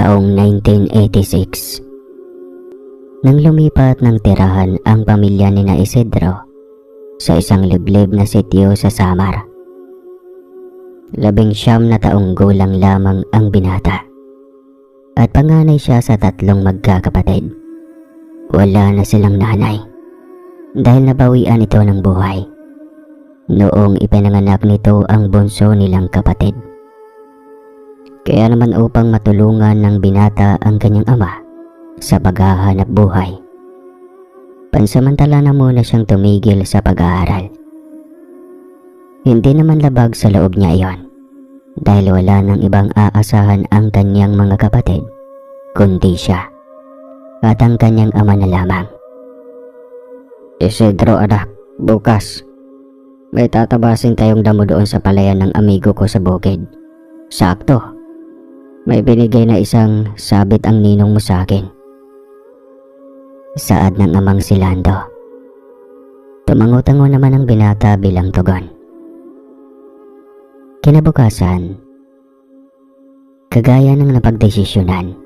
Taong 1986. Nang lumipat ng tirahan ang pamilya ni na Isidro sa isang liblib na sityo sa Samar. 19 na taong gulang lamang ang binata at panganay siya sa 3 magkakapatid. Wala na silang nanay dahil nabawian ito ng buhay noong ipinanganak nito ang bunso nilang kapatid. Kaya naman upang matulungan ng binata ang kanyang ama sa paghahanap buhay, pansamantala na muna siyang tumigil sa pag-aaral. Hindi naman labag sa loob niya iyon dahil wala nang ibang aasahan ang kanyang mga kapatid kundi siya at ang kanyang ama na lamang. Isidro anak, bukas may tatabasin tayong damo doon sa palayan ng amigo ko sa bukid. Sakto, may binigay na isang sabit ang ninong mo sa akin. Saad ng amang si Lando. Tumango-tango naman ang binata bilang tugon. Kinabukasan, kagaya ng napagdesisyonan,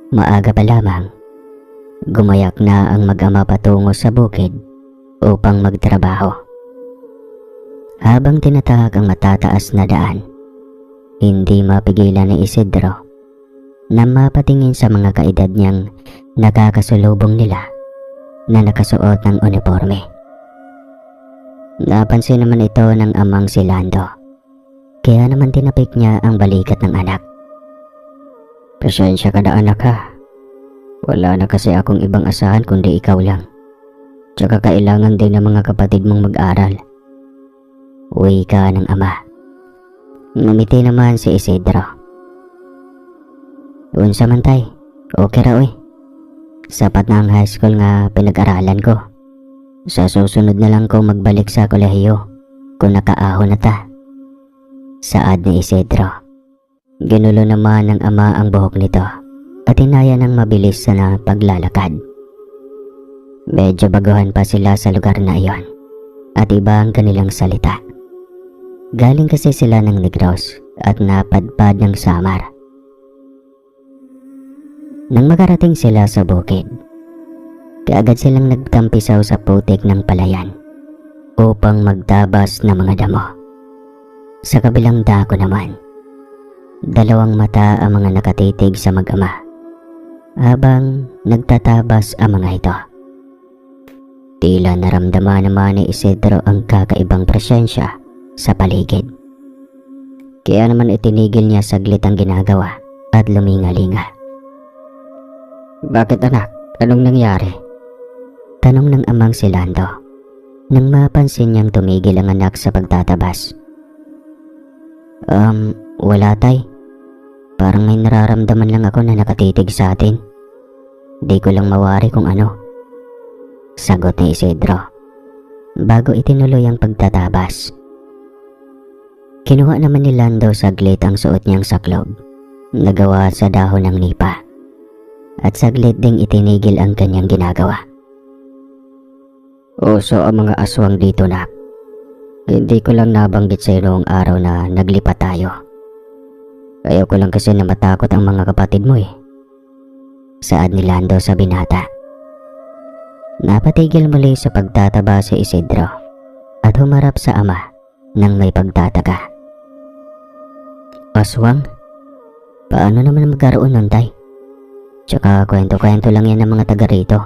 maaga pa lamang, gumayak na ang mag-ama patungo sa bukid upang magtrabaho. Habang tinatahak ang matataas na daan, hindi mapigilan ni Isidro na mapatingin sa mga kaedad niyang nakakasalubong nila na nakasuot ng uniforme. Napansin naman ito ng amang si Lando, kaya naman tinapik niya ang balikat ng anak. Pasensya ka na anak ha, wala na kasi akong ibang asahan kundi ikaw lang. Tsaka kailangan din ng mga kapatid mong mag-aral. Uwi ka ng ama. Ngumiti naman si Isidro. Unsa man tay, okay ra oy. Sapat na ang high school nga pinag-aralan ko. Sa susunod na lang ko magbalik sa kolehiyo kung nakaahon na ta. Saad ni Isidro. Ginulo naman ng ama ang buhok nito at inaya ng mabilis na paglalakad. Medyo baguhan pa sila sa lugar na iyon at iba ang kanilang salita. Galing kasi sila ng Negros at napadpad ng Samar. Nang makarating sila sa bukid, kaagad silang nagtampisaw sa putik ng palayan upang magtabas ng mga damo. Sa kabilang dako naman, 2 mata ang mga nakatitig sa mag-ama habang nagtatabas ang mga ito. Tila naramdaman naman ni Isidro ang kakaibang presensya sa paligid. Kaya naman itinigil niya saglit ang ginagawa at lumingalinga. Bakit anak? Anong nangyari? Tanong ng amang si Lando nang mapansin niyang tumigil ang anak sa pagtatabas. Wala tay. Parang may nararamdaman lang ako na nakatitig sa atin. Di ko lang mawari kung ano. Sagot ni Isidro bago itinuloy ang pagtatabas. Kinuha naman ni Lando saglit ang suot niyang saklob na gawa sa dahon ng nipa at saglit ding itinigil ang kanyang ginagawa. Uso ang mga aswang dito nak. Hindi ko lang nabanggit sa iyo noong araw na naglipat tayo. Ayaw ko lang kasi na matakot ang mga kapatid mo eh. Saad ni Lando sa binata. Napatigil muli sa pagtataba si Isidro at humarap sa ama nang may pagtataka. Aswang? Paano naman magkaroon nun tay? Tsaka kwento-kwento lang yan ng mga taga rito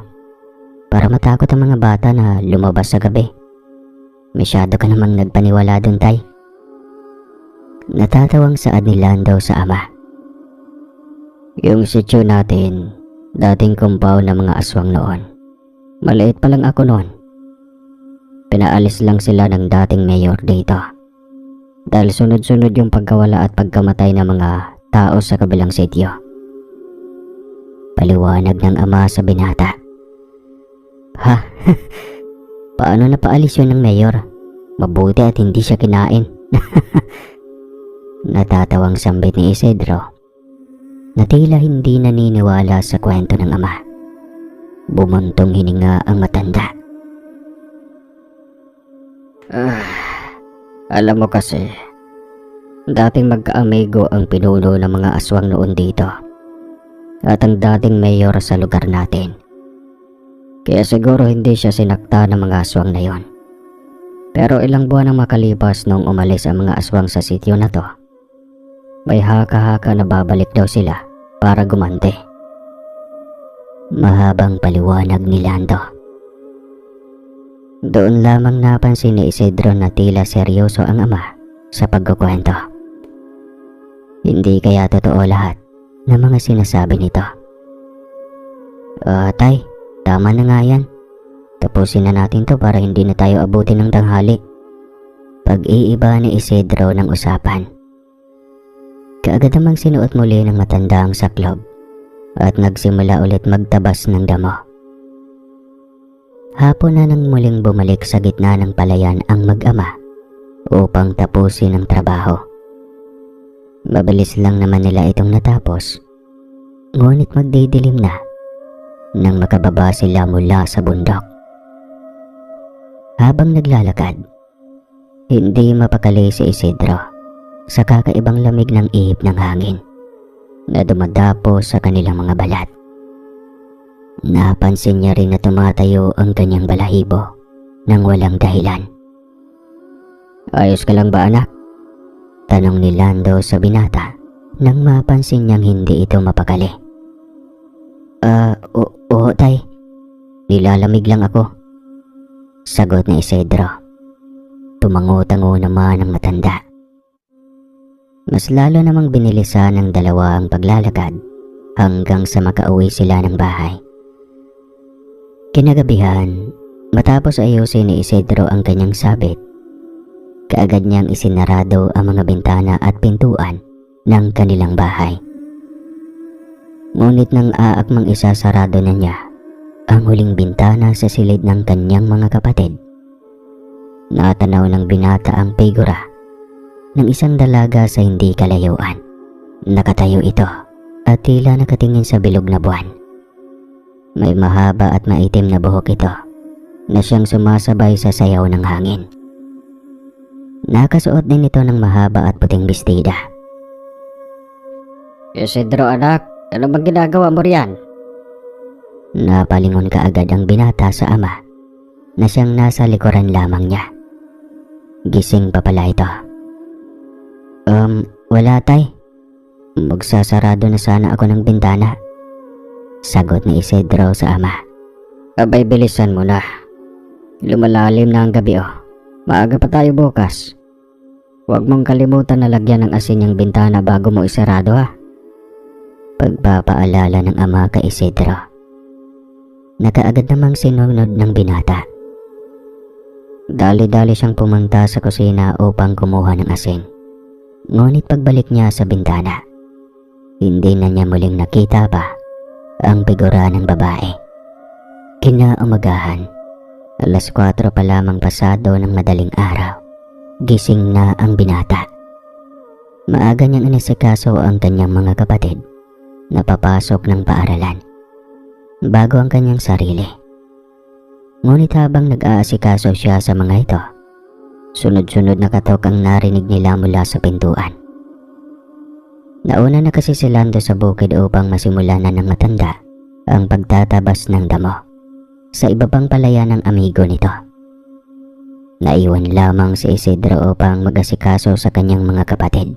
para matakot ang mga bata na lumabas sa gabi. Masyado ka namang nagpaniwala dun tay. Natatawang saad ni Lando sa ama. Yung sityo natin, dating compound ng mga aswang noon. Maliit pa lang ako noon. Pinaalis lang sila ng dating mayor dito dahil sunod-sunod yung pagkawala at pagkamatay ng mga tao sa kabilang sityo. Paliwanag ng ama sa binata. Ha? Paano napaalis yun ng mayor? Mabuti at hindi siya kinain. Natatawang sambit ni Isidro na tila hindi naniniwala sa kwento ng ama. Bumuntong hininga ang matanda. Alam mo kasi, dating magka-amigo ang pinuno ng mga aswang noon dito. at ang dating mayor sa lugar natin. Kaya siguro hindi siya sinakta ng mga aswang na yon. Pero ilang buwan ang makalipas nung umalis ang mga aswang sa sityo na to, may haka-haka na babalik daw sila para gumante. Mahabang paliwanag ni Lando. Doon lamang napansin ni Isidro na tila seryoso ang ama sa pagkukwento. Hindi kaya totoo lahat ng mga sinasabi nito? Tay, tama na nga yan. Tapusin na natin to para hindi na tayo abutin ng tanghali. Pag-iiba ni Isidro ng usapan. Kaagad namang sinuot muli ng matanda ang saklob at nagsimula ulit magtabas ng damo. Hapon na nang muling bumalik sa gitna ng palayan ang mag-ama upang tapusin ang trabaho. Mabilis lang naman nila itong natapos, ngunit magdidilim na nang makababa sila mula sa bundok. Habang naglalakad, hindi mapakali si Isidro sa kakaibang lamig ng ihip ng hangin na dumadapo sa kanilang mga balat. Napansin niya rin na tumatayo ang kanyang balahibo nang walang dahilan. Ayos ka lang ba, anak? Tanong ni Lando sa binata nang mapansin niyang hindi ito mapakali. Oo tay, nilalamig lang ako, sagot ni Isidro. Tumango-tango naman ang matanda. Mas lalo namang binilisan ng dalawa ang paglalakad hanggang sa makauwi sila ng bahay. Kinagabihan, matapos ayusin ni Isidro ang kanyang sabit, kaagad niyang isinarado ang mga bintana at pintuan ng kanilang bahay. Ngunit nang aakmang isasarado na niya ang huling bintana sa silid ng kanyang mga kapatid, natanaw ng binata ang figura ng isang dalaga sa hindi kalayuan. Nakatayo ito at tila nakatingin sa bilog na buwan. May mahaba at maitim na buhok ito na siyang sumasabay sa sayaw ng hangin. Nakasuot din ito ng mahaba at puting bestida. Isidro anak, ano bang ginagawa mo riyan? Napalingon kaagad ang binata sa ama na siyang nasa likuran lamang niya. Gising pa pala ito. Wala tay. Magsasarado na sana ako ng bintana, sagot ni Isidro sa ama. Abay, bilisan mo na. Lumalalim na ang gabi Maaga pa tayo bukas. Huwag mong kalimutan na lagyan ng asin yung bintana bago mo isarado ha. Pagpapaalala ng ama kay Isidro. Nakaagad namang sinunod ng binata. Dali-dali siyang pumunta sa kusina upang kumuha ng asin. Ngunit pagbalik niya sa bintana, hindi na niya muling nakita pa ang figura ng babae. Kinaumagahan, 4:00 pa lamang pasado ng madaling araw, gising na ang binata. Maaga niyang inasikaso ang kanyang mga kapatid na papasok ng paaralan bago ang kanyang sarili. Ngunit habang nag-aasikaso siya sa mga ito, sunod-sunod na katok ang narinig nila mula sa pintuan. Nauna na kasi si Lando sa bukid upang masimulan na ng matanda ang pagtatabas ng damo sa iba pang palayan ng amigo nito. Naiwan lamang si Isidro upang mag-asikaso sa kanyang mga kapatid.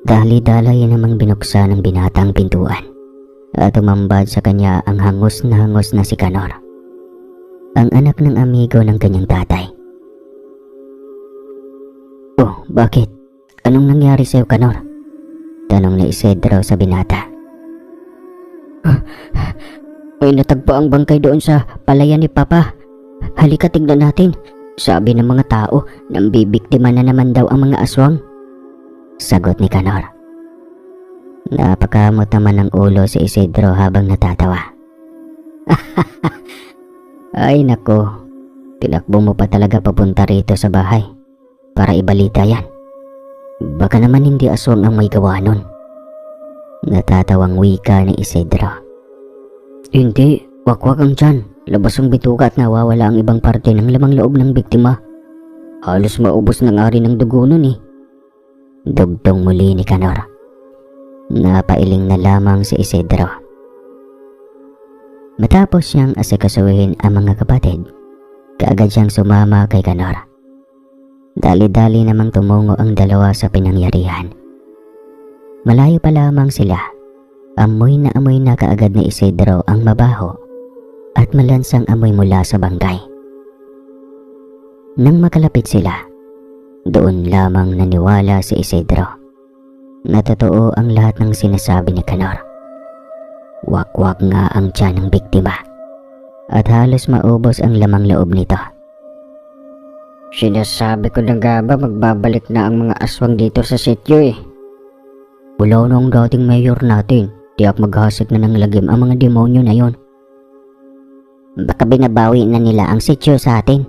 Dali-dali namang binuksan ng binatang pintuan at umambad sa kanya ang hangos na si Canor, ang anak ng amigo ng kanyang tatay. Oh, bakit? Anong nangyari sa'yo, Canor? Tanong ni Isidro sa binata. May natagpo ang bangkay doon sa palayan ni Papa. Halika, tignan natin. Sabi ng mga tao, nambibiktima na naman daw ang mga aswang, sagot ni Canor. Napakamot naman ng ulo si Isidro habang natatawa. Ay nako, tinakbo mo pa talaga papunta rito sa bahay para ibalita yan. Baka naman hindi aswang ang may gawa nun, natatawang wika ni Isidro. Hindi, wakwak ang tiyan, labas ang bituka at nawawala ang ibang parte ng lamang loob ng biktima. Halos maubos na nga rin ang dugo nun Dugtong muli ni Canor. Napailing na lamang si Isidro. Matapos siyang asikasuhin ang mga kapatid, kaagad siyang sumama kay Kanor. Dali-dali namang tumungo ang dalawa sa pinangyarihan. Malayo pa lamang sila, amoy na kaagad ni Isidro ang mabaho at malansang amoy mula sa bangkay. Nang makalapit sila, doon lamang naniwala si Isidro na totoo ang lahat ng sinasabi ni Kanor. Wakwak nga ang tiyan ng biktima at halos maubos ang lamang loob nito. Sinasabi ko na nga ba magbabalik na ang mga aswang dito sa sityo eh. Wala na ang dating mayor natin, tiyak maghasik na ng lagim ang mga demonyo na yon. Baka binabawi na nila ang sityo sa atin.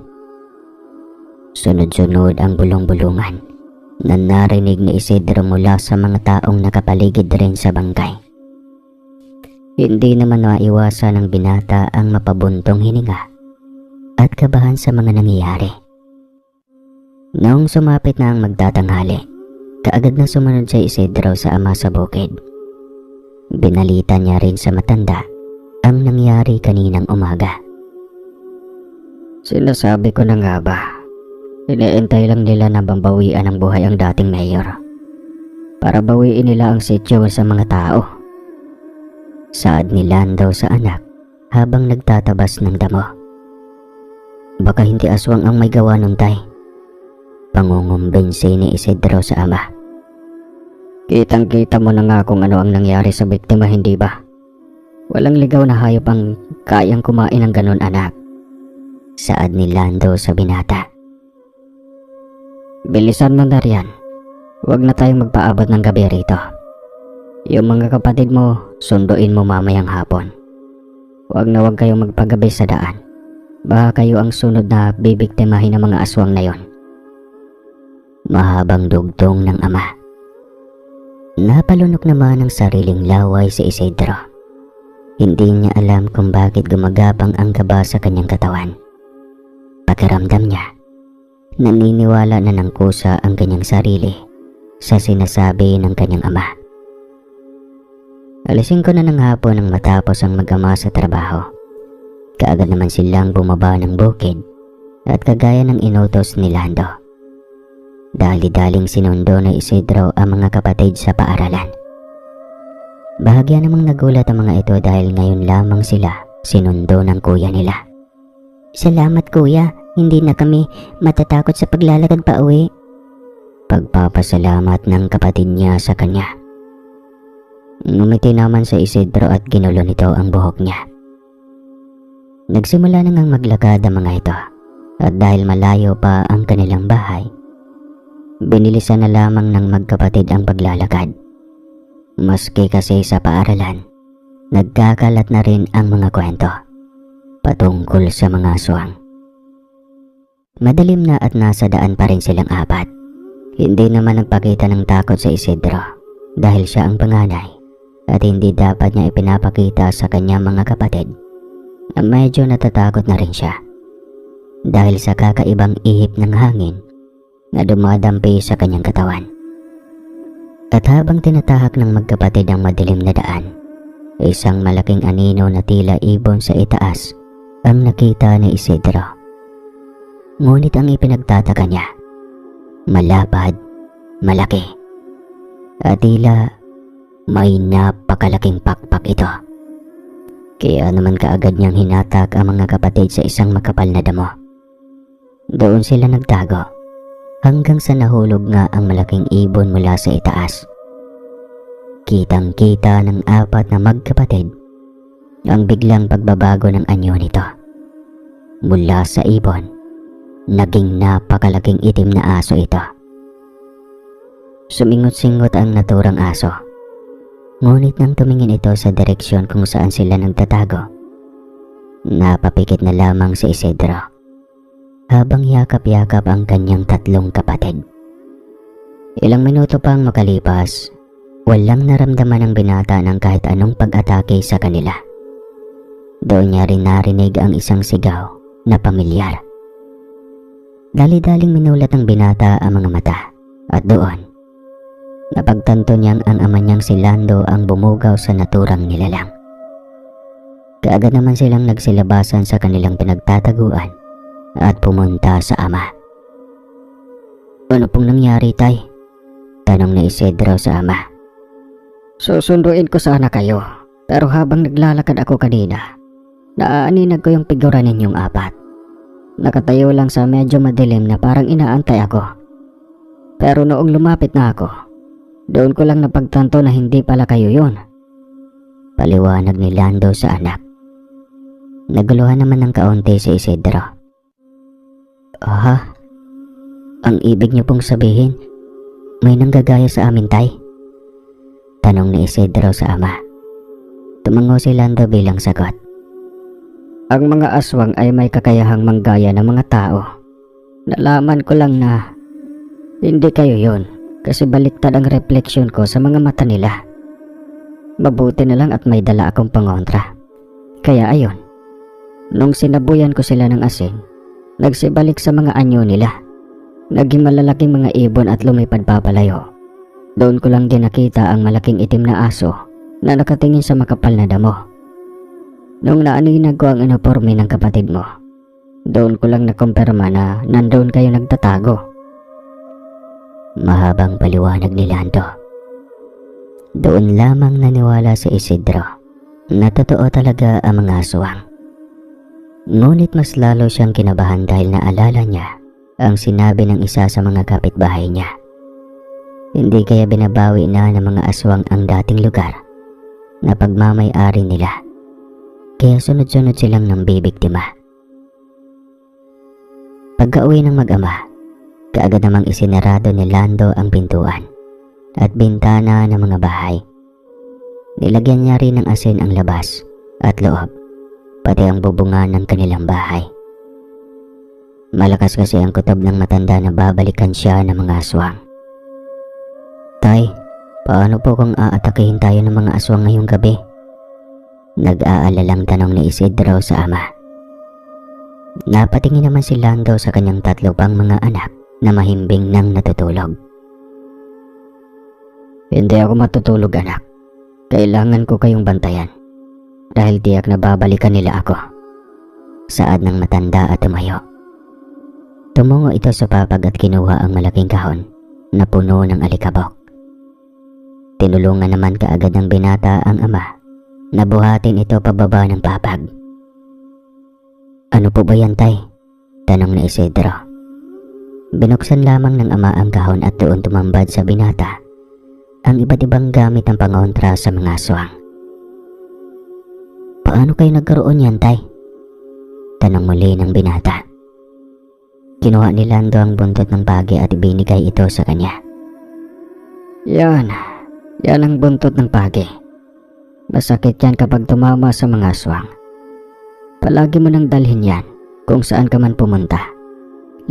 Sunod-sunod ang bulong-bulungan na narinig ni Isidro mula sa mga taong nakapaligid rin sa bangkay. Hindi naman maiwasan ng binata ang mapabuntong hininga at kabahan sa mga nangyayari. Noong sumapit na ang magtatanghali, kaagad na sumunod si Isidro sa ama sa bukid. Binalita niya rin sa matanda ang nangyari kaninang umaga. Sinasabi ko na nga ba, iniintay lang nila na bambawian ng buhay ang dating mayor para bawiin nila ang sityo sa mga tao. Saad ni Lando sa anak habang nagtatabas ng damo. Baka hindi aswang ang may gawa nun, tay. Pangungumbinsi ni Isidro sa ama. Kitang-kita mo na nga kung ano ang nangyari sa biktima, hindi ba? Walang ligaw na hayop ang kayang kumain ng ganun, anak. Saad ni Lando sa binata. Bilisan mo na riyan. Huwag na tayong magpaabot ng gabi rito. Yung mga kapatid mo, sunduin mo mamayang hapon. Huwag na huwag kayong magpagabi sa daan. Baka kayo ang sunod na bibiktimahin ng mga aswang na yon. Mahabang dugtong ng ama. Napalunok naman ng sariling laway si Isidro. Hindi niya alam kung bakit gumagapang ang kaba sa kanyang katawan. Pakiramdam niya, naniniwala na ng kusa ang kanyang sarili sa sinasabi ng kanyang ama. Alas 5 na ng hapon nang matapos ang mag-ama sa trabaho. Kaagad naman silang bumaba ng bukid at kagaya ng inutos ni Lando. Dali-daling sinundo ni Isidro ang mga kapatid sa paaralan. Bahagya namang nagulat ang mga ito dahil ngayon lamang sila sinundo ng kuya nila. Salamat kuya, hindi na kami matatakot sa paglalakad pa uwi. Pagpapasalamat ng kapatid niya sa kanya. Ngumiti naman sa Isidro at ginulo nito ang buhok niya. Nagsimula na ngang maglakad ang mga ito at dahil malayo pa ang kanilang bahay, binilisan na lamang ng magkapatid ang paglalakad. Maski kasi sa paaralan, nagkakalat na rin ang mga kwento patungkol sa mga aswang. Madilim na at nasa daan pa rin silang apat. Hindi naman nagpakita ng takot sa Isidro dahil siya ang panganay at hindi dapat niya ipinapakita sa kanyang mga kapatid na medyo natatakot na rin siya dahil sa kakaibang ihip ng hangin na dumadampi sa kanyang katawan. At habang tinatahak ng magkapatid ang madilim na daan, isang malaking anino na tila ibon sa itaas ang nakita ni Isidro. Ngunit ang ipinagtataka niya, malapad, malaki, at tila may napakalaking pakpak ito. Kaya naman kaagad niyang hinatak ang mga kapatid sa isang makapal na damo. Doon sila nagtago hanggang sa nahulog nga ang malaking ibon mula sa itaas. Kitang-kita ng apat na magkapatid ang biglang pagbabago ng anyo nito. Mula sa ibon, naging napakalaking itim na aso ito. Sumingot-singot ang naturang aso. Ngunit nang tumingin ito sa direksyon kung saan sila nagtatago, napapikit na lamang si Isidro habang yakap-yakap ang kanyang tatlong kapatid. Ilang minuto pang makalipas, walang naramdaman ang binata ng kahit anong pag-atake sa kanila. Doon niya rin narinig ang isang sigaw na pamilyar. Dali-daling minulat ng binata ang mga mata at doon, Napagtanto niyang ang ama niyang si Lando ang bumugaw sa naturang nilalang. Kaagad naman silang nagsilabasan sa kanilang pinagtataguan at pumunta sa ama. "Ano pong nangyari, tay?" tanong ni Isidro sa ama. Susunduin ko sana kayo, pero habang naglalakad ako kanina, naaaninag ko yung figura ninyong apat. Nakatayo lang sa medyo madilim na parang inaantay ako. Pero noong lumapit na ako, doon ko lang napagtanto na hindi pala kayo yun. Paliwanag ni Lando sa anak. Naguluhan naman ng kaunti si Isidro. "Ah, ang ibig niyo pong sabihin, may nanggagaya sa amin, tay?" tanong ni Isidro sa ama. Tumango si Lando bilang sagot. Ang mga aswang ay may kakayahang manggaya ng mga tao. Nalaman ko lang na hindi kayo yon kasi baliktad ang refleksyon ko sa mga mata nila. Mabuti na lang at may dala akong pangontra. Kaya ayon, nung sinabuyan ko sila ng asin, nagsibalik sa mga anyo nila. Naging malalaking mga ibon at lumipad papalayo. Doon ko lang din nakita ang malaking itim na aso na nakatingin sa makapal na damo. Nung naaninag ko ang uniforme ng kapatid mo, doon ko lang nakumpirma na nandoon kayo nagtatago. Mahabang paliwanag ni Lando. Doon lamang naniwala si Isidro na totoo talaga ang mga aswang. Ngunit mas lalo siyang kinabahan dahil naalala niya ang sinabi ng isa sa mga kapitbahay niya. Hindi kaya binabawi na ng mga aswang ang dating lugar na pagmamay-ari nila. Kaya sunod-sunod silang nambibiktima. Pagka-uwi ng mag-ama, kaagad namang isinarado ni Lando ang pintuan at bintana ng mga bahay. Nilagyan niya rin ng asin ang labas at loob, pati ang bubungan ng kanilang bahay. Malakas kasi ang kutob ng matanda na babalikan siya ng mga aswang. "Tay, paano po kung aatakihin tayo ng mga aswang ngayong gabi?" Nag-aalalang tanong ni Isidro sa ama. Napatingin naman si Lando sa kanyang tatlo pang mga anak na mahimbing nang natutulog. Hindi ako matutulog, anak. Kailangan ko kayong bantayan dahil tiyak na babalikan nila ako. Saad ng matanda at tumayo. Tumungo ito sa papag at kinuha ang malaking kahon na puno ng alikabok. Tinulungan naman kaagad ng binata ang ama na buhatin ito pababa ng papag. "Ano po ba yan, tay?" tanong ni Isidro. Binuksan lamang ng ama ang kahon at doon tumambad sa binata ang iba't ibang gamit ng pangontra sa mga aswang. "Paano kayo nagkaroon yan, tay?" tanong muli ng binata. Kinuha ni Lando ang buntot ng pagi at ibinigay ito sa kanya. Yan ang buntot ng pagi. Masakit yan kapag tumama sa mga aswang. Palagi mo nang dalhin yan kung saan ka man pumunta,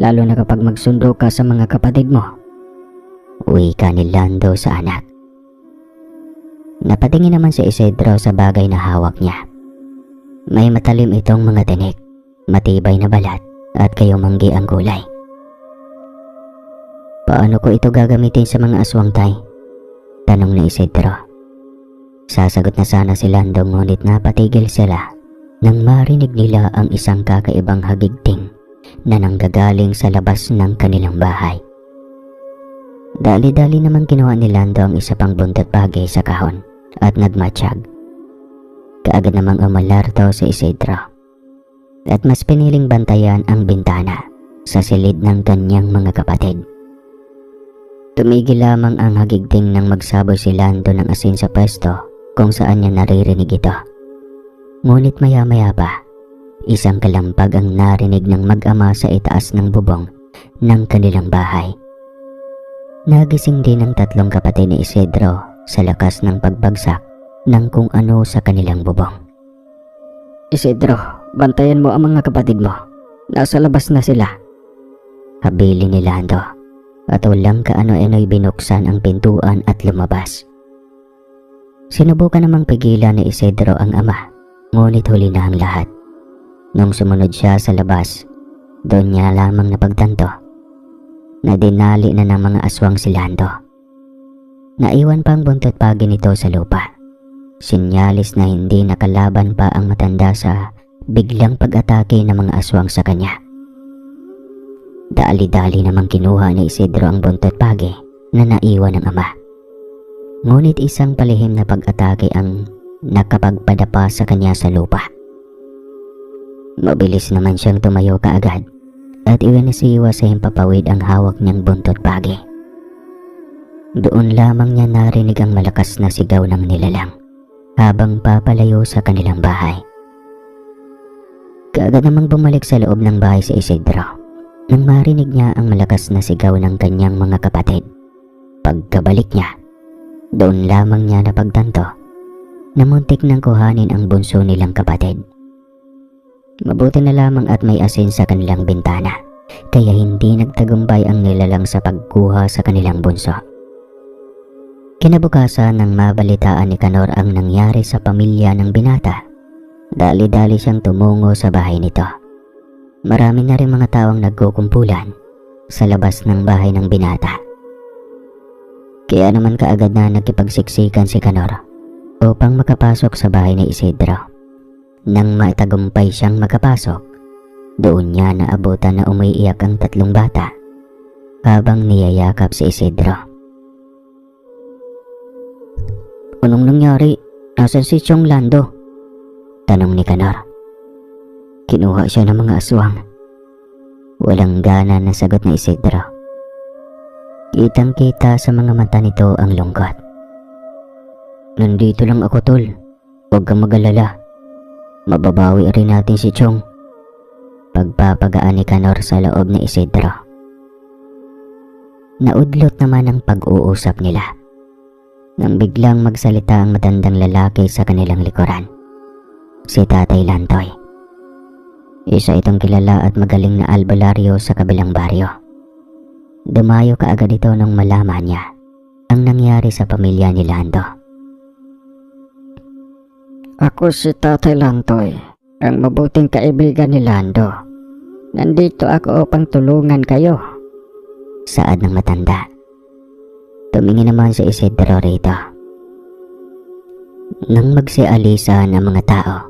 lalo na kapag magsundo ka sa mga kapatid mo. Wika ni Lando sa anak. Napatingin naman si Isidro sa bagay na hawak niya. May matalim itong mga tinik, matibay na balat at kayumanggi ang kulay. "Paano ko ito gagamitin sa mga aswang, tay?" tanong ni Isidro. Sasagot na sana si Lando ngunit napatigil sila nang marinig nila ang isang kakaibang hagigting na nanggagaling sa labas ng kanilang bahay. Dali-dali naman kinuha ni Lando ang isa pang buntot pagi sa kahon at nagmatsyag. Kaagad namang umalarto si Isidro at mas piniling bantayan ang bintana sa silid ng kanyang mga kapatid. Tumigil lamang ang hagigting nang magsaboy si Lando ng asin sa pwesto kung saan niya naririnig ito. Ngunit maya-maya pa, isang kalampag ang narinig ng mag-ama sa itaas ng bubong ng kanilang bahay. Nagising din ang tatlong kapatid ni Isidro sa lakas ng pagbagsak ng kung ano sa kanilang bubong. Isidro, bantayan mo ang mga kapatid mo. Nasa labas na sila. Habili ni Lando at walang kaano-ano'y binuksan ang pintuan at lumabas. Sinubukan namang pigilan ni Isidro ang ama, ngunit huli na ang lahat. Nung sumunod siya sa labas, doon niya lamang napagtanto na dinali na ng mga aswang si Lando. Naiwan pa ang buntot pagi nito sa lupa. Sinyalis na hindi nakalaban pa ang matanda sa biglang pag-atake ng mga aswang sa kanya. Dali-dali namang kinuha ni Isidro ang buntot pagi na naiwan ng ama. Ngunit isang palihim na pag-atake ang nakapagpadapa sa kanya sa lupa. Mabilis naman siyang tumayo kaagad at iwanisiwa sa himpapawid ang hawak niyang buntot pagi. Doon lamang niya narinig ang malakas na sigaw ng nilalang habang papalayo sa kanilang bahay. Kaagad namang bumalik sa loob ng bahay si Isidro nang marinig niya ang malakas na sigaw ng kanyang mga kapatid. Pagkabalik niya, doon lamang niya napagtanto na muntik nang kuhanin ang bunso nilang kapatid. Mabuti na lamang at may asin sa kanilang bintana, kaya hindi nagtagumpay ang nilalang sa pagkuha sa kanilang bunso. Kinabukasan nang mabalitaan ni Kanor ang nangyari sa pamilya ng binata, dali-dali siyang tumungo sa bahay nito. Marami na rin mga taong nagkukumpulan sa labas ng bahay ng binata. Kaya naman kaagad na nagkipagsiksikan si Kanor upang makapasok sa bahay ni Isidro. Nang maitagumpay siyang makapasok, doon niya naabutan na umiiyak ang tatlong bata habang niyayakap si Isidro. "Anong nangyari? Nasaan si Chong Lando?" tanong ni Kanor. "Kinuha siya ng mga aswang." Walang gana na sagot ni Isidro. Kitang-kita sa mga mata nito ang lungkot. "Nandito lang ako, tol. Huwag kang mag-alala. Mababawi rin natin si Chong." Pagpapagaan ni Kanor sa loob ni Isidro. Naudlot naman ang pag-uusap nila nang biglang magsalita ang matandang lalaki sa kanilang likuran. Si Tatay Lantoy. Isa itong kilala at magaling na albularyo sa kabilang baryo. Dumayo kaagad ito nang malaman niya ang nangyari sa pamilya ni Lando. "Ako si Tatay Lantoy, ang mabuting kaibigan ni Lando. Nandito ako upang tulungan kayo." Saad ng matanda. Tumingin naman si Isidro rito. Nang magsialisan ang mga tao,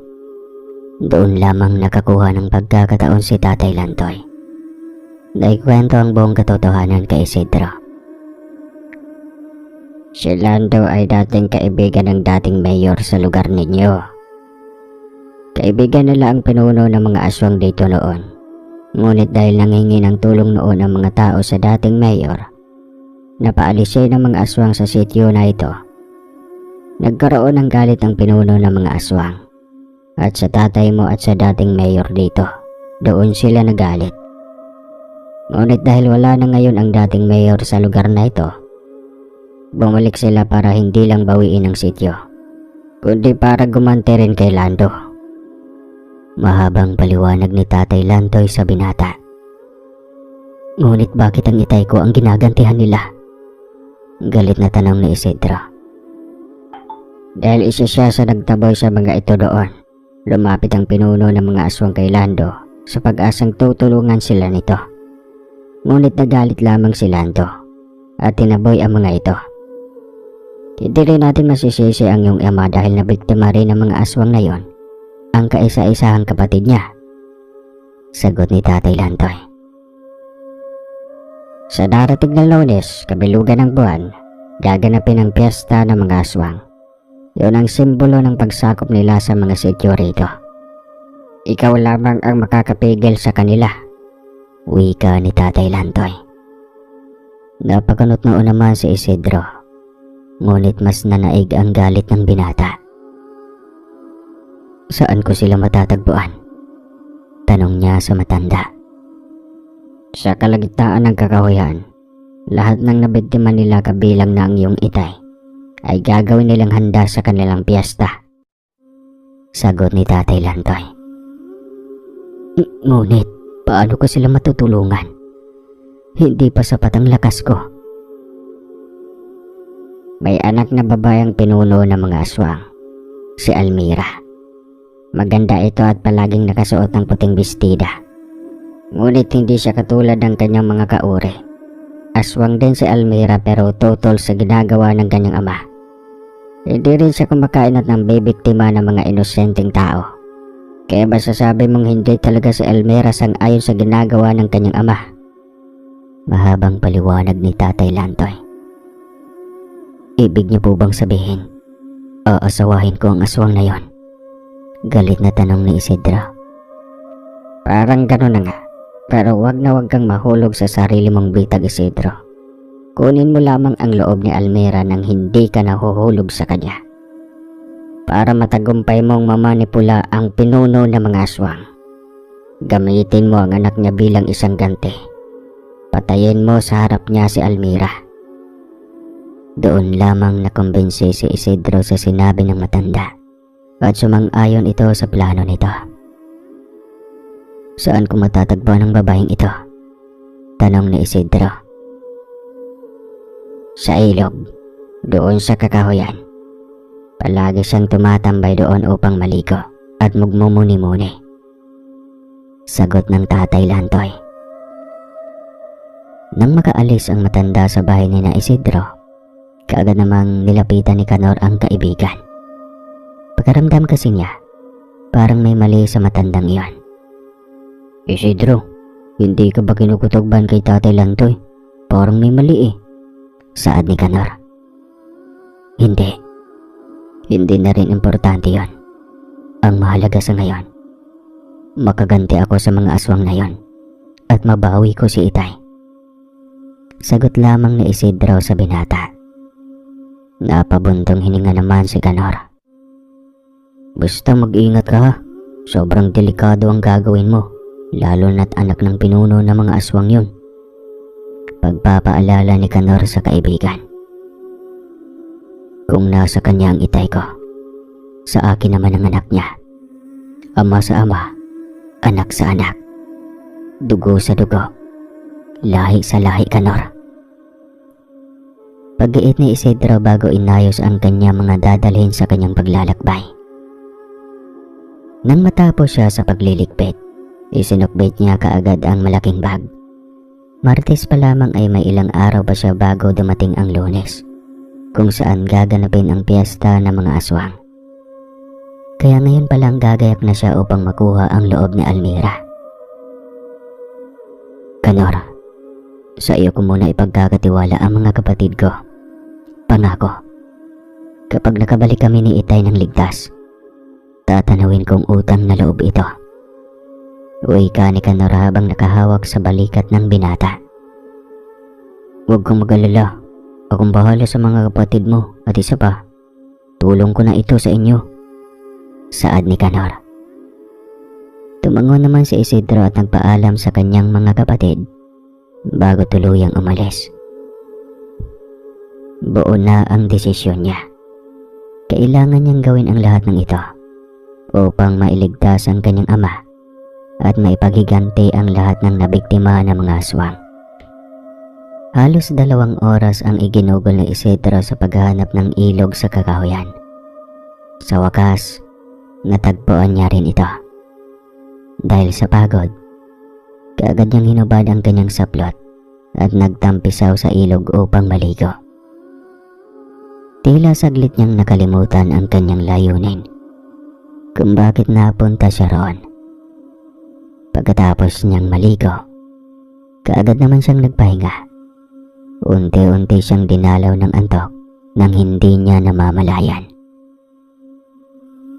doon lamang nakakuha ng pagkakataon si Tatay Lantoy. Naikwento ang buong katotohanan kay Isidro. "Si Lando ay dating kaibigan ng dating mayor sa lugar ninyo. Kaibigan nila ang pinuno ng mga aswang dito noon. Ngunit dahil nangingi ng tulong noon ang mga tao sa dating mayor, napaalisin ang mga aswang sa sityo na ito. Nagkaroon ng galit ang pinuno ng mga aswang. At sa tatay mo at sa dating mayor dito, doon sila nagalit. Ngunit dahil wala na ngayon ang dating mayor sa lugar na ito, bumalik sila para hindi lang bawiin ang sityo, kundi para gumanti rin kay Lando." Mahabang paliwanag ni Tatay Lantoy sa binata. "Ngunit bakit ang itay ko ang ginagantihan nila?" Galit na tanong ni Isidro. Dahil isa siya sa nagtaboy sa mga ito doon, lumapit ang pinuno ng mga aswang kay Lando sa pag-asang tutulungan sila nito. Ngunit nagalit lamang si Lando at tinaboy ang mga ito. Hindi rin natin masisisi ang iyong ama dahil nabiktima rin ng mga aswang na yon ang kaisa-isahang kapatid niya. Sagot ni Tatay Lantoy. Sa darating na Lunes, kabilugan ng buwan, gaganapin ang piyesta ng mga aswang. Yun ang simbolo ng pagsakop nila sa mga sityo rito. Ikaw lamang ang makakapigil sa kanila. Wika ni Tatay Lantoy. Napakunot noon naman si Isidro, ngunit mas nanaig ang galit ng binata. "Saan ko sila matatagpuan?" tanong niya sa matanda. "Sa kalagitnaan ng kakahuyan, lahat ng nabiktima nila kabilang na ang iyong itay ay gagawin nilang handa sa kanilang piyesta." Sagot ni Tatay Lantoy. "Ngunit paano ko sila matutulungan? Hindi pa sapat ang lakas ko." May anak na babayang pinuno ng mga aswang, si Almira. Maganda ito at palaging nakasuot ng puting bestida. Ngunit hindi siya katulad ng kanyang mga kauri. Aswang din si Almira pero tutol sa ginagawa ng kanyang ama. Hindi rin siya kumakain at nang bibiktima ng mga inosenteng tao. Kaya ba sasabi mong hindi talaga si Almira sang-ayon sa ginagawa ng kanyang ama? Mahabang paliwanag ni Tatay Lantoy. Ibig niyo po bang sabihin, aasawahin ko ang aswang na yon? Galit na tanong ni Isidro. Parang gano'n na nga. Pero wag na wag kang mahulog sa sarili mong bitag, Isidro. Kunin mo lamang ang loob ni Almira nang hindi ka nahuhulog sa kanya. Para matagumpay mong mamanipula ang pinuno ng mga aswang. Gamitin mo ang anak niya bilang isang ganti. Patayin mo sa harap niya si Almira. Doon lamang nakumbinsi si Isidro sa sinabi ng matanda at sumang-ayon ito sa plano nito. Saan ko matatagpuan ang babaeng ito? Tanong ni Isidro. Sa ilog, doon sa kakahuyan. Palagi siyang tumatambay doon upang maligo at magmumuni-muni. Sagot ng Tatay Lantoy. Nang makaalis ang matanda sa bahay ni na Isidro, kaagad namang nilapitan ni Kanor ang kaibigan. Pagkaramdam kasi niya, parang may mali sa matandang iyon. Isidro, hindi ka ba kinukutugban kay Tatay Lantoy? Parang may mali eh. Saad ni Kanor. Hindi. Hindi na rin importante yon. Ang mahalaga sa ngayon, makaganti ako sa mga aswang na yon at mabawi ko si Itay. Sagot lamang ni Isidro sa binata. Napabuntong hininga naman si Kanor. Basta mag-ingat ka ha. Sobrang delikado ang gagawin mo. Lalo na't anak ng pinuno ng mga aswang yun. Pagpapaalala ni Kanor sa kaibigan. Kung nasa kanya ang Itay ko, sa akin naman ang anak niya. Ama sa ama, anak sa anak. Dugo sa dugo, lahi sa lahi, Kanor. Pag-iit ni Isidro bago inayos ang kanyang mga dadalhin sa kanyang paglalakbay. Nang matapos siya sa pagliligpit, isinukbit niya kaagad ang malaking bag. Martes pa lamang ay may ilang araw pa siya bago dumating ang Lunes, kung saan gaganapin ang piyesta ng mga aswang. Kaya ngayon pa lang gagayak na siya upang makuha ang loob ni Almira. Kanor, sa iyo ko muna ipagkakatiwala ang mga kapatid ko. Pangako, kapag nakabalik kami ni Itay ng ligtas, tatanawin kong utang na loob ito. Uy ka ni Kanor habang nakahawak sa balikat ng binata. Huwag kang mag-alala. Akong bahala sa mga kapatid mo at isa pa, tulong ko na ito sa inyo. Saad ni Kanor. Tumango naman si Isidro at nagpaalam sa kanyang mga kapatid bago tuluyang umalis. Buo na ang desisyon niya. Kailangan niyang gawin ang lahat ng ito upang mailigtas ang kanyang ama at maipaghiganti ang lahat ng nabiktima ng mga aswang. Halos 2 oras ang iginugol ni Isidro sa paghahanap ng ilog sa kakahuyan. Sa wakas, natagpuan niya rin ito. Dahil sa pagod, kaagad niyang hinubad ang kanyang saplot at nagtampisaw sa ilog upang maligo. Tila saglit niyang nakalimutan ang kanyang layunin kung bakit napunta siya roon. Pagkatapos niyang maligo, kaagad naman siyang nagpahinga. Unti-unti siyang dinalaw ng antok nang hindi niya namamalayan.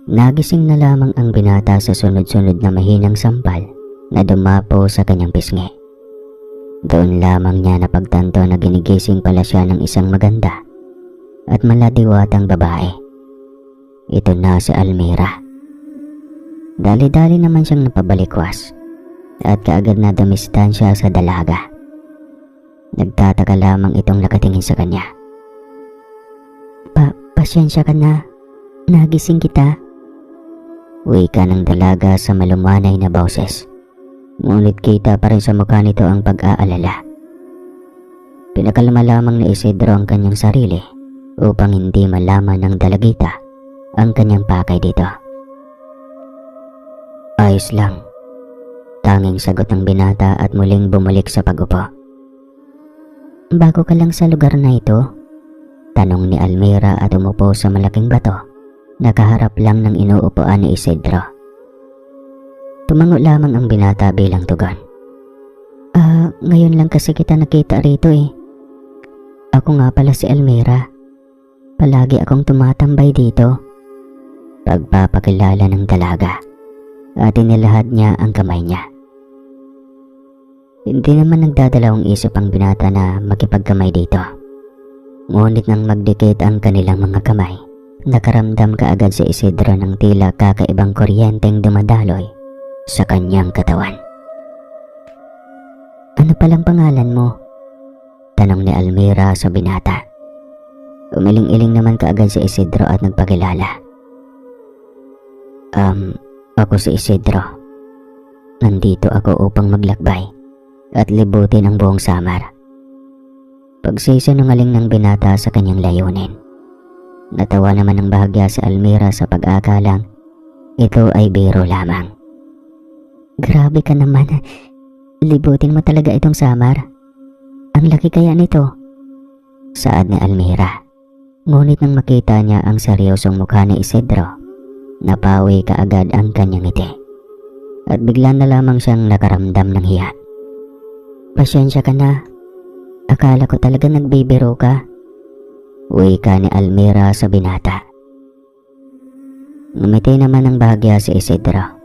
Nagising na lamang ang binata sa sunod-sunod na mahinang sampal na dumapo sa kanyang pisngi. Doon lamang niya napagtanto na ginigising pala siya ng isang maganda at maladiwatang babae. Ito na si Almira. Dali-dali naman siyang napabalikwas at kaagad na damistan siya sa dalaga. Nagtataka lamang itong nakatingin sa kanya. Pasyensya ka na. Nagising kita. Wika ng dalaga sa malumanay na boses. Ngunit kita pa rin sa mukha nito ang pag-aalala. Pinakalma lamang ni Isidro ang kanyang sarili upang hindi malaman ng dalagita ang kanyang pakay dito. Ayos lang. Tanging sagot ng binata at muling bumalik sa pag-upo. Bago ka lang sa lugar na ito? Tanong ni Almira at umupo sa malaking bato. Nakaharap lang ng inuupuan ni Isidro. Tumango lamang ang binata bilang tugon. Ngayon lang kasi kita nakita rito eh. Ako nga pala si Almira. Palagi akong tumatambay dito. Pagpapakilala ng dalaga at inilahad niya ang kamay niya. Hindi naman nagdadalawang isip ang binata na makipagkamay dito. Ngunit nang magdikit ang kanilang mga kamay, nakaramdam kaagad si Isidro ng tila kakaibang kuryenteng dumadaloy sa kanyang katawan. Ano palang pangalan mo? Tanong ni Almira sa binata. Umiling-iling naman kaagad si Isidro at nagpakilala. Ako si Isidro. Nandito ako upang maglakbay at libutin ang buong Samar. Pagsisinungaling ng binata sa kanyang layunin. Natawa naman ng bahagya si Almira sa pag-akalang ito ay biro lamang. Grabe ka naman. Libutin mo talaga itong Samar. Ang laki kaya nito? Saad ni Almira. Ngunit nang makita niya ang seryosong mukha ni Isidro, napawi kaagad ang kanyang ngiti. At bigla na lamang siyang nakaramdam ng hiya. Pasensya ka na. Akala ko talaga nagbibiro ka. Wika ni Almira sa binata. Ngumiti naman ng bahagya si Isidro.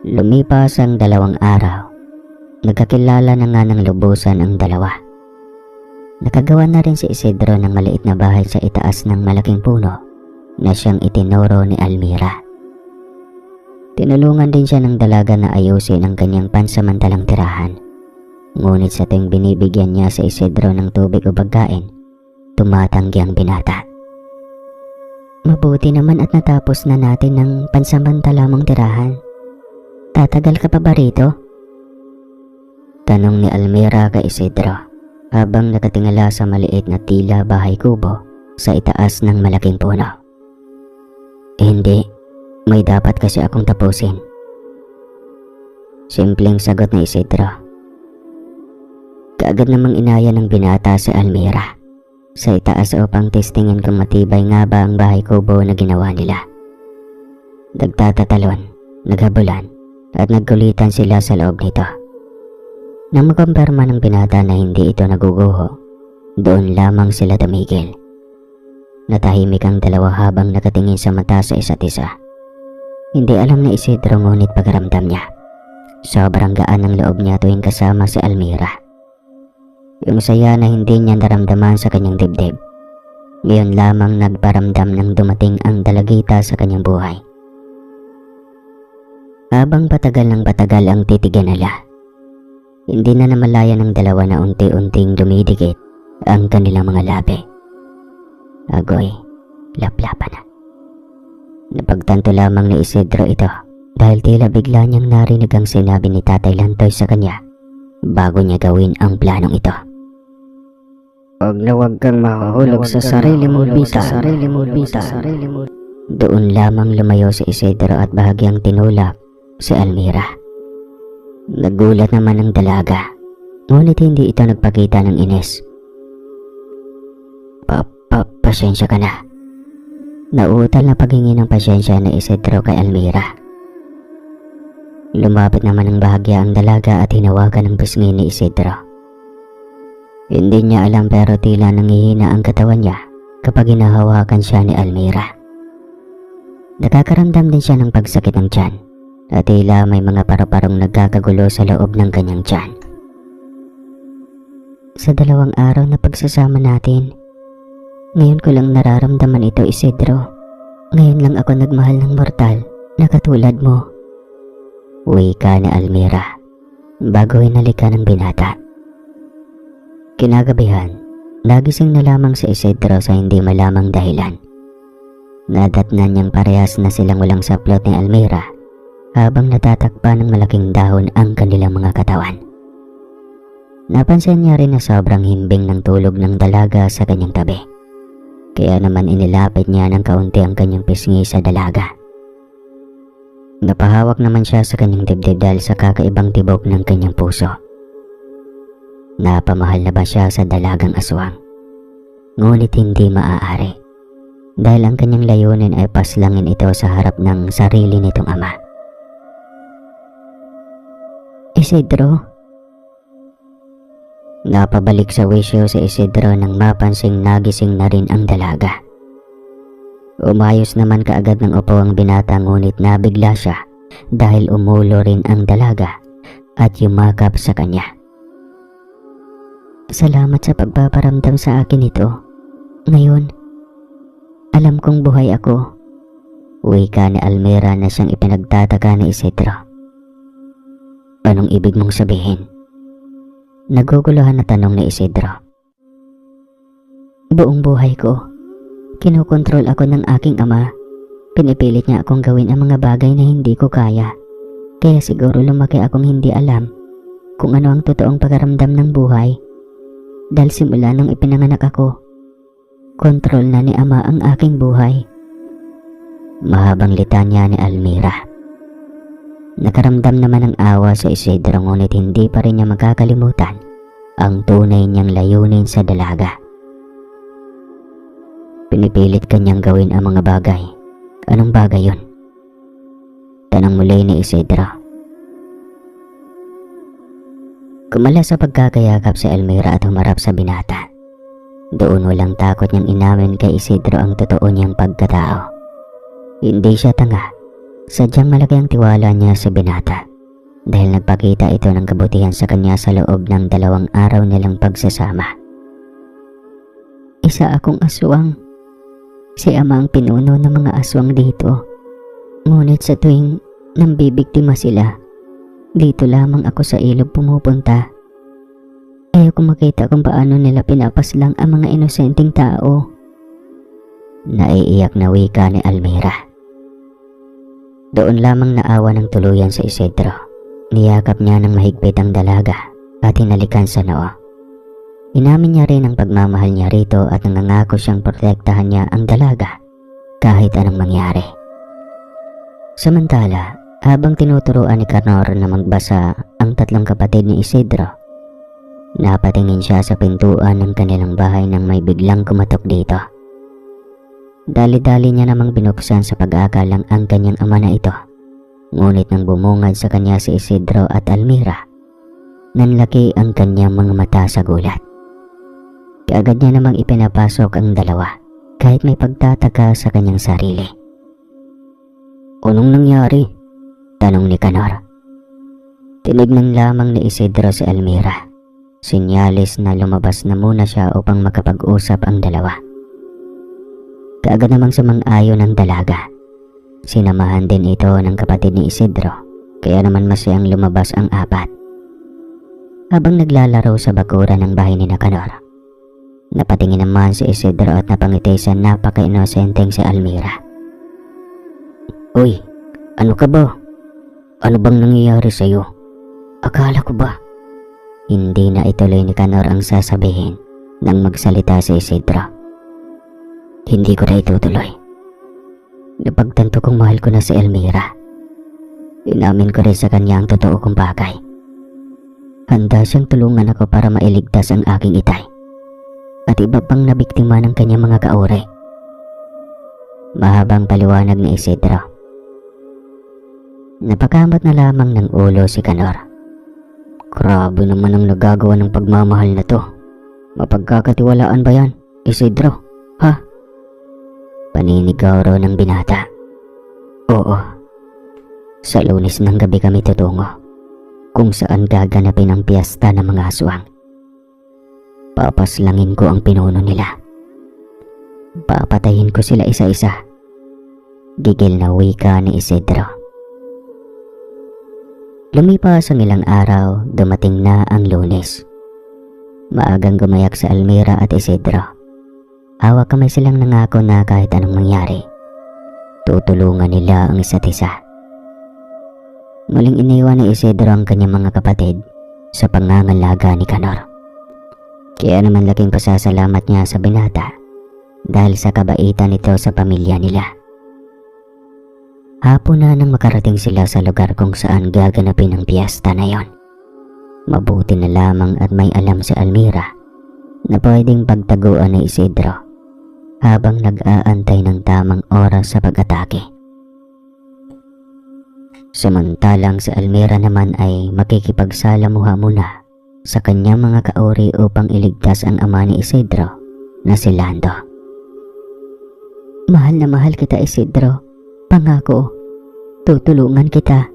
Lumipas ang 2 araw. Nagkakilala na nga ng lubusan ang dalawa. Nakagawa na rin si Isidro ng maliit na bahay sa itaas ng malaking puno na siyang itinuro ni Almira. Tinulungan din siya ng dalaga na ayusin ang kanyang pansamantalang tirahan. Ngunit sa tuwing binibigyan niya si Isidro ng tubig o pagkain, tumatanggi ang binata. Mabuti naman at natapos na natin ng pansamantala mong tirahan. Tatagal ka pa ba rito? Tanong ni Almira kay Isidro habang nakatingala sa maliit na tila bahay kubo sa itaas ng malaking puno. Hindi, may dapat kasi akong tapusin. Simpleng sagot ni Isidro. Kaagad namang inaya ng binata si Almira sa itaas upang testingin kung matibay nga ba ang bahay kubo na ginawa nila. Nagtatatalon, naghabulan, at nagkulitan sila sa loob nito. Nang makumpirma ng binata na hindi ito naguguho, doon lamang sila tumigil. Natahimik ang dalawa habang nakatingin sa mata sa isa't isa. Hindi alam ni Isidro ngunit pagramdam niya. Sobrang gaan ng loob niya tuwing kasama si Almira. Yung saya na hindi niya naramdaman sa kanyang dibdib. Ngayon lamang nagparamdam ng dumating ang dalagita sa kanyang buhay. Habang patagal ng patagal ang titigan nila, hindi na namalaya ng dalawa na unti-unting dumidikit ang kanilang mga labi. Agoy, laplapan na. Napagtanto lamang ni Isidro ito dahil tila bigla niyang narinig ang sinabi ni Tatay Lantoy sa kanya bago niya gawin ang planong ito. Huwag kang mahuhulog sa sarili mo, Bita. Doon lamang lumayo si Isidro at bahagyang tinulak si Almira. Nagulat naman ang dalaga, ngunit hindi ito nagpakita ng inis. Pasensya ka na. Nauutal na paghingi ng pasensya ni Isidro kay Almira. Lumapit naman ng bahagya ang dalaga at hinawakan ang pisngi ni Isidro. Hindi niya alam pero tila nangihina ang katawan niya kapag hinahawakan siya ni Almira. Nakakaramdam din siya ng pagsakit ng tiyan at tila may mga paru-parong nagkakagulo sa loob ng kanyang tiyan. Sa 2 araw na pagsasama natin, ngayon ko lang nararamdaman ito, Isidro. Ngayon lang ako nagmahal ng mortal na katulad mo. Wika ni Almira bago hinalikan ng binata. Kinagabihan, nagising na lamang si Isidro sa hindi malamang dahilan. Nadatnan niyang parehas na silang walang saplot ni Almira habang natatakpan ng malaking dahon ang kanilang mga katawan. Napansin niya rin na sobrang himbing ng tulog ng dalaga sa kanyang tabi. Kaya naman inilapit niya ng kaunti ang kanyang pisngi sa dalaga. Napahawak naman siya sa kanyang dibdib dahil sa kakaibang tibok ng kanyang puso. Napamahal na ba siya sa dalagang aswang? Ngunit hindi maaari dahil ang kanyang layunin ay paslangin ito sa harap ng sarili nitong ama. Isidro? Napabalik sa wisyo si Isidro nang mapansing nagising na rin ang dalaga. Umayos naman kaagad ng upo ang binata ngunit nabigla siya dahil umulo rin ang dalaga at yumakap sa kanya. Salamat sa pagpaparamdam sa akin ito. Ngayon, alam kong buhay ako. Wika ni Almira na siyang ipinagtataka ni Isidro. Anong ibig mong sabihin? Naguguluhan na tanong ni Isidro. Buong buhay ko, kinokontrol ako ng aking ama. Pinipilit niya akong gawin ang mga bagay na hindi ko kaya. Kaya siguro lumaki akong hindi alam kung ano ang totoong pagaramdam ng buhay. Dahil simula nung ipinanganak ako, kontrol na ni ama ang aking buhay. Mahabang litanya ni Almira. Nakaramdam naman ng awa sa Isidro ngunit hindi pa rin niya makakalimutan ang tunay niyang layunin sa dalaga. Pinipilit kanyang gawin ang mga bagay. Anong bagay yun? Tanong muli ni Isidro. Kumala sa pagkakayakap si Almira at humarap sa binata. Doon walang takot niyang inamin kay Isidro ang totoo niyang pagkatao. Hindi siya tanga. Sadyang malaki ang tiwala niya sa binata dahil nagpakita ito ng kabutihan sa kanya sa loob ng 2 araw nilang pagsasama. Isa akong aswang. Si ama ang pinuno ng mga aswang dito. Ngunit sa tuwing nambibiktima sila, dito lamang ako sa ilog pumupunta. Ayoko makita kung paano nila pinapaslang ang mga inosenteng tao. Naiiyak na wika ni Almira. Doon lamang naawa ng tuluyan sa Isidro. Niyakap niya ng mahigpit ang dalaga at hinalikan sa noo. Inamin niya rin ang pagmamahal niya rito at nangangako siyang protektahan niya ang dalaga kahit anong mangyari. Samantala, habang tinuturuan ni Canor na magbasa ang 3 kapatid ni Isidro, napatingin siya sa pintuan ng kanilang bahay nang may biglang kumatok dito. Dali-dali niya namang binuksan sa pag-aakalang ang kanyang ama na ito. Ngunit nang bumungad sa kanya si Isidro at Almira, nanlaki ang kanyang mga mata sa gulat. Kaagad niya namang ipinapasok ang dalawa kahit may pagtataka sa kanyang sarili. Anong nangyari? Tanong ni Canor. Tinignan lamang ni Isidro si Almira. Sinyalis na lumabas na muna siya upang makapag-usap ang dalawa. Kaagad namang sumang-ayon ng dalaga. Sinamahan din ito ng kapatid ni Isidro, kaya naman masayang lumabas ang 4. Habang naglalaro sa bakuran ng bahay ni Canor, napatingin naman si Isidro at napangiti sa napaka-inosenteng si Almira. Uy, ano ka ba? Ano bang nangyayari sa'yo? Akala ko ba? Hindi na ituloy ni Canor ang sasabihin nang magsalita si Isidro. Hindi ko na itutuloy. Napagtanto kong mahal ko na si Almira. Inamin ko rin sa kanya ang totoo kong bagay. Handa siyang tulungan ako para mailigtas ang aking itay at iba pang nabiktima ng kanyang mga kauri. Mahabang paliwanag ni Isidro. Napakamot na lamang ng ulo si Canor. Grabe naman ang nagagawa ng pagmamahal na to. Mapagkakatiwalaan ba yan, Isidro? Ha? Paninigaw raw ng binata. Oo. Sa Lunes ng gabi kami tutungo kung saan gaganapin ang piyesta ng mga aswang. Papaslangin ko ang pinuno nila. Papatayin ko sila isa-isa. Gigil na wika ni Isidro. Lumipas ang ilang araw, dumating na ang Lunes. Maagang gumayak sa Almira at Isidro. Hawak kamay silang nangako na kahit anong mangyari, tutulungan nila ang isa't isa. Muling iniwan ni Isidro ang kanyang mga kapatid sa pangangalaga ni Canor. Kaya naman laking pasasalamat niya sa binata dahil sa kabaitan nito sa pamilya nila. Hapon na nang makarating sila sa lugar kung saan gaganapin ang piyesta na yon. Mabuti na lamang at may alam si Almira na pwedeng pagtaguan ni Isidro habang nag-aantay ng tamang oras sa pag-atake. Samantalang si Almira naman ay makikipagsalamuha muna sa kanyang mga kaori upang iligtas ang ama ni Isidro na si Lando. Mahal na mahal kita, Isidro. Pangako, tutulungan kita.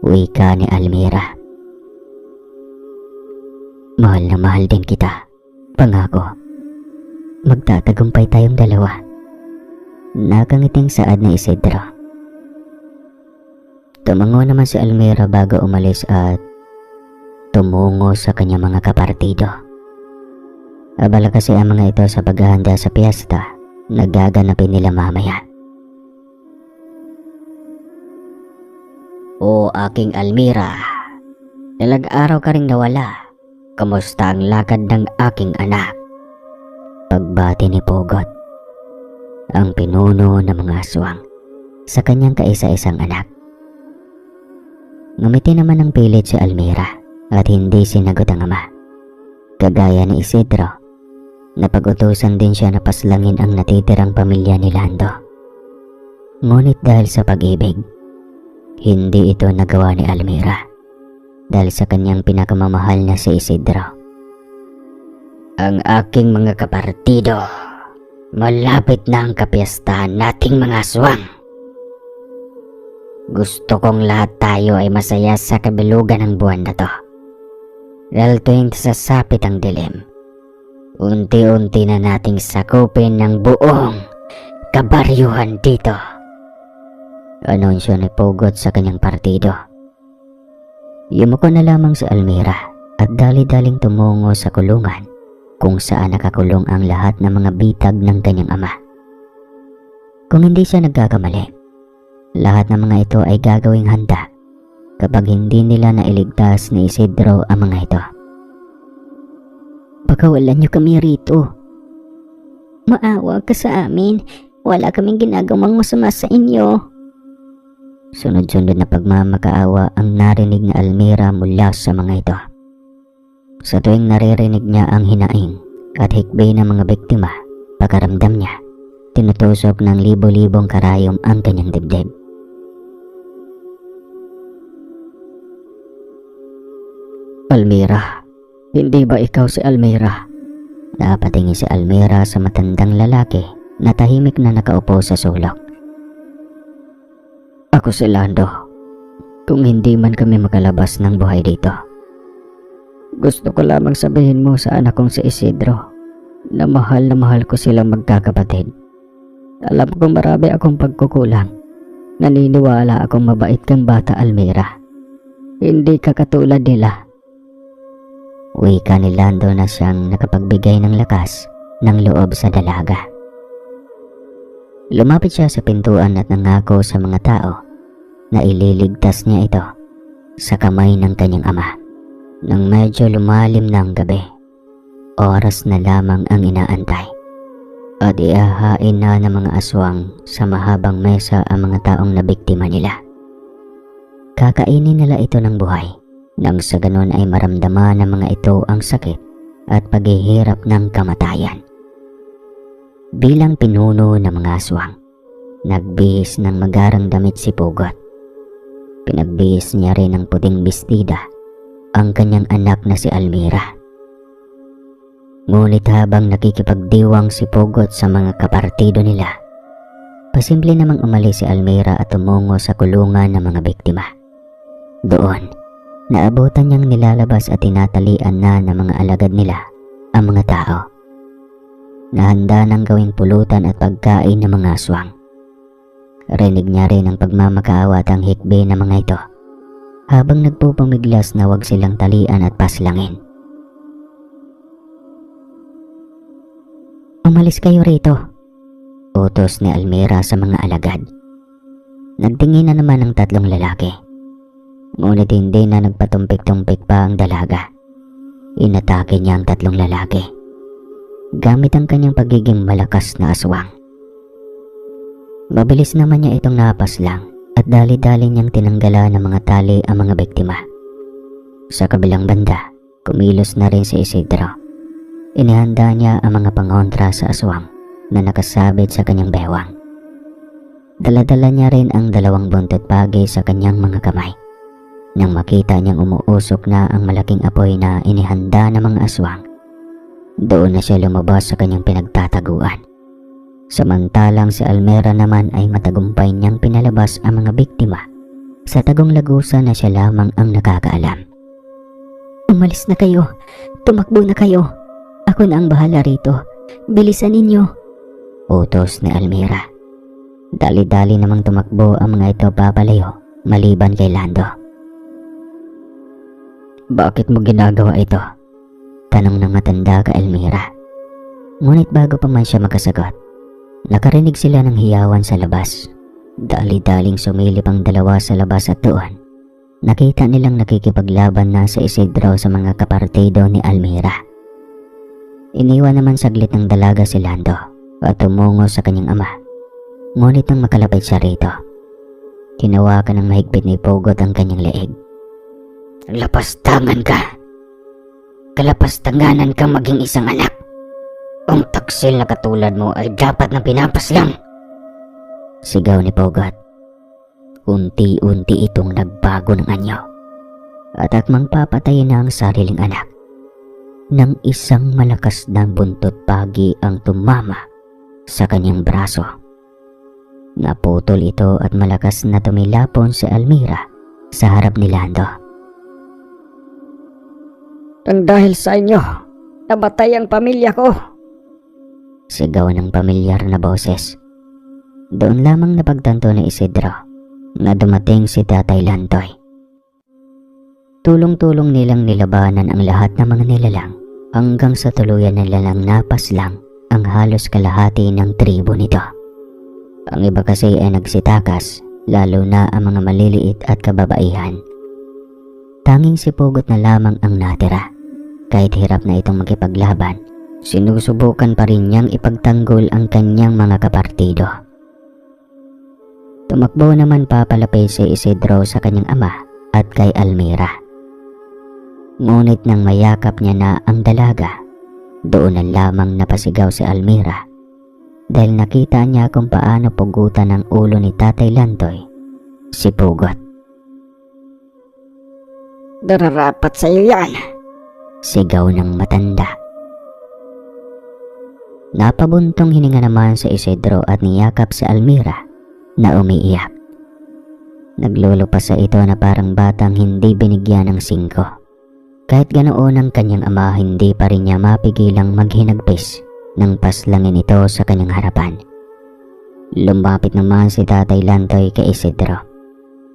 Wika ni Almira. Mahal na mahal din kita. Pangako, magtatagumpay tayong dalawa. Nakangiting saad ni Isidro. Tumango naman si Almira bago umalis at tumungo sa kanyang mga kapartido. Abala kasi ang mga ito sa paghahanda sa piyesta na gaganapin nila mamaya. O aking Almira, ilang araw ka ring nawala. Kamusta ang lakad ng aking anak? Pagbati ni Pugot, ang pinuno ng mga aswang, sa kanyang kaisa-isang anak. Ngumiti naman ng pilit si Almira at hindi sinagot ang ama. Kagaya ni Isidro, napag-utusan din siya na paslangin ang natitirang pamilya ni Lando. Ngunit dahil sa pag-ibig, hindi ito nagawa ni Almira dahil sa kanyang pinakamamahal na si Isidro. Ang aking mga kapartido, malapit na ang kapiyastahan nating mga aswang. Gusto kong lahat tayo ay masaya sa kabilugan ng buwan na to. Dahil tuwing sasapit ang dilim, unti-unti na nating sakupin ng buong kabaryuhan dito. Anunsyo ni Pugot sa kanyang partido. Yumuko na lamang si Almira at dali-daling tumungo sa kulungan kung saan nakakulong ang lahat ng mga bitag ng kanyang ama. Kung hindi siya nagkakamali, lahat ng mga ito ay gagawing handa kapag hindi nila nailigtas ni Isidro ang mga ito. Pakawalan niyo kami rito. Maawa ka sa amin. Wala kaming ginagawang masama sa inyo. Sunod-sunod na pagmamakaawa ang narinig ni Almira mula sa mga ito. Sa tuwing naririnig niya ang hinaing at hikbi ng mga biktima, pakaramdam niya, tinutusok ng libo-libong karayom ang kanyang dibdib. Almira, hindi ba ikaw si Almira? Napatingin si Almira sa matandang lalaki na tahimik na nakaupo sa sulok. Ako si Lando. Kung hindi man kami makalabas ng buhay dito, gusto ko lamang sabihin mo sa anak kong si Isidro na mahal ko silang magkakapatid. Alam ko marami akong pagkukulang. Naniniwala akong mabait kang bata, Almira. Hindi ka katulad nila. Wika ni Lando na siyang nakapagbigay ng lakas ng loob sa dalaga. Lumapit siya sa pintuan at nangako sa mga tao na ililigtas niya ito sa kamay ng kanyang ama. Nang medyo lumalim na ang gabi, oras na lamang ang inaantay at ihahain na ng mga aswang sa mahabang mesa ang mga taong nabiktima nila. Kakainin nila ito ng buhay. Nang sa ganon ay maramdaman ng mga ito ang sakit at paghihirap ng kamatayan. Bilang pinuno ng mga aswang, nagbihis ng magarang damit si Pugot. Pinagbihis niya rin ng puting bestida ang kanyang anak na si Almira. Ngunit habang nakikipagdiwang si Pugot sa mga kapartido nila, pasimple namang umalis si Almira at tumungo sa kulungan ng mga biktima. Doon, naabutan niyang nilalabas at tinatalian na ng mga alagad nila ang mga tao na handa ng gawing pulutan at pagkain ng mga aswang. Rinig niya rin ang pagmamakaawa at ang hikbi ng mga ito habang nagpupumiglas na wag silang talian at paslangin. Umalis kayo rito, utos ni Almira sa mga alagad. Nagtingin na naman ang tatlong lalaki. Ngunit hindi na nagpatumpik-tumpik pa ang dalaga. Inatake niya ang tatlong lalaki gamit ang kanyang pagiging malakas na aswang. Mabilis naman niya itong napaslang at dali-dali niyang tinanggalan ng mga tali ang mga biktima. Sa kabilang banda, kumilos na rin si Isidro. Inihanda niya ang mga pangontra sa aswang na nakasabit sa kanyang bewang. Dala-dala niya rin ang 2 buntot pagi sa kanyang mga kamay. Nang makita niyang umuusok na ang malaking apoy na inihanda ng mga aswang, doon na siya lumabas sa kanyang pinagtataguan. Samantalang si Almira naman ay matagumpay niyang pinalabas ang mga biktima sa tagong lagusan na siya lamang ang nakakaalam. "Umalis na kayo. Tumakbo na kayo. Ako na ang bahala rito. Bilisan ninyo," utos ni Almira. Dali-dali namang tumakbo ang mga ito papalayo maliban kay Lando. Bakit mo ginagawa ito? Tanong ng matanda kay Almira. Ngunit bago pa man siya makasagot, nakarinig sila ng hiyawan sa labas. Dali-daling sumilip ang 2 sa labas at doon nakita nilang nakikipaglaban na sa Isidro sa mga kapartido ni Almira. Iniwan naman saglit ng dalaga si Lando at tumungo sa kanyang ama. Ngunit nang makalapit siya rito, hinawakan ng mahigpit ni Pugot ang kanyang leeg. Lapastangan ka! Kalapastanganan ka maging isang anak. Ang taksil na katulad mo ay dapat na pinapaslang. Sigaw ni Pugot. Unti-unti itong nagbago ng anyo at akmang papatayin na ang sariling anak. Nang isang malakas na buntot pagi ang tumama sa kanyang braso. Naputol ito at malakas na tumilapon si Almira sa harap ni Lando. Nang dahil sa inyo, nabatay ang pamilya ko. Sigaw ng pamilyar na boses. Doon lamang napagtanto ni Isidro na dumating si Tatay Lantoy. Tulong-tulong nilang nilabanan ang lahat ng mga nilalang hanggang sa tuluyan nilang napaslang ang halos kalahati ng tribo nito. Ang iba kasi ay nagsitakas, lalo na ang mga maliliit at kababaihan. Tanging si Pugot na lamang ang natira. Kahit hirap na itong makipaglaban, sinusubukan pa rin niyang ipagtanggol ang kanyang mga kapartido. Tumakbo naman papalapit si Isidro sa kanyang ama at kay Almira. Ngunit nang mayakap niya na ang dalaga, doon na lamang napasigaw si Almira dahil nakita niya kung paano pugutan ang ulo ni Tatay Lantoy si Pugot. Nararapat sa iyo yan! Sigaw ng matanda. Napabuntong hininga naman sa Isidro at niyakap si Almira na umiiyak. Naglulupas sa ito na parang batang hindi binigyan ng 5. Kahit ganoon ang kanyang ama, hindi pa rin niya mapigilang maghinagpis nang paslangin ito sa kanyang harapan. Lumapit naman si Tatay Lantoy kay Isidro.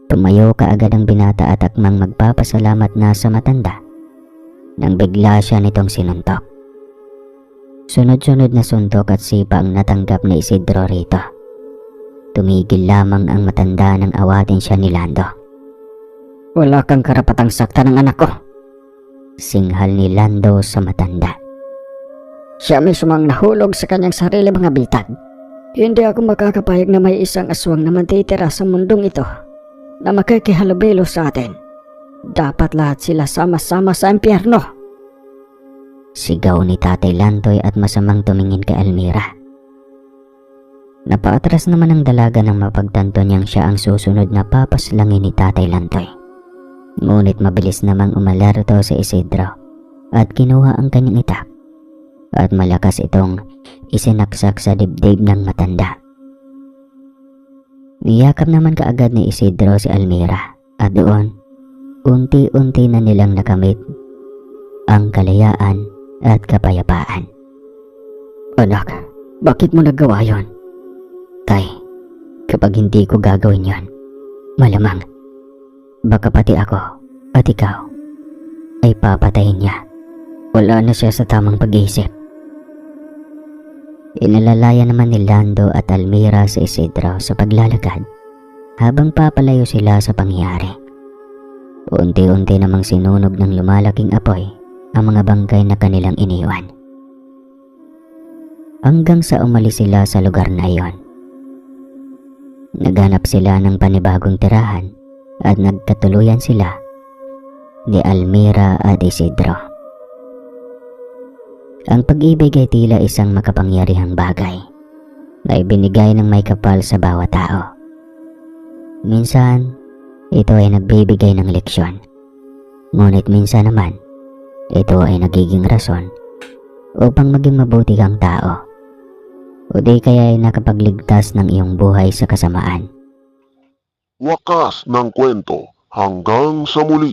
Tumayo kaagad ang binata at akmang magpapasalamat na sa matanda nang bigla siya nitong sinuntok. Sunod-sunod na suntok at sipa ang natanggap ni Isidro rito. Tumigil lamang ang matanda nang awatin siya ni Lando. Wala kang karapatang saktan ng anak ko! Singhal ni Lando sa matanda. Siya mismo ang nahulog sa kanyang sarili mga bitag. Hindi ako makakapayag na may isang aswang na matitira sa mundong ito na makikihalubilo sa atin. Dapat lahat sila sama-sama sa impyerno. Sigaw ni Tatay Lantoy at masamang tumingin kay Almira. Napaatras naman ang dalaga nang mapagtanto niyang siya ang susunod na papaslangin ni Tatay Lantoy. Ngunit mabilis namang umalerto sa Isidro at kinuha ang kanyang itak at malakas itong isinaksak sa dibdib ng matanda. Niyakap naman kaagad ni Isidro si Almira at doon unti-unti na nilang nakamit ang kalayaan at kapayapaan. Anak, bakit mo nagawa yon? Tay, kapag hindi ko gagawin yon, malamang baka pati ako at ikaw ay papatayin niya. Wala na siya sa tamang pag-iisip. Inalalaya naman ni Lando at Almira sa Isidro sa paglalakad habang papalayo sila sa pangyayari. Unti-unti namang sinunog ng lumalaking apoy ang mga bangkay na kanilang iniwan. Hanggang sa umalis sila sa lugar na iyon. Naghanap sila ng panibagong tirahan at nagkatuluyan sila ni Almira at Isidro. Ang pag-ibig ay tila isang makapangyarihang bagay na ibinigay ng may kapal sa bawat tao. Minsan, ito ay nagbibigay ng leksyon. Ngunit minsan naman, ito ay nagiging rason upang maging mabuti kang tao. O di kaya ay nakapagligtas ng iyong buhay sa kasamaan. Wakas ng kwento hanggang sa muli.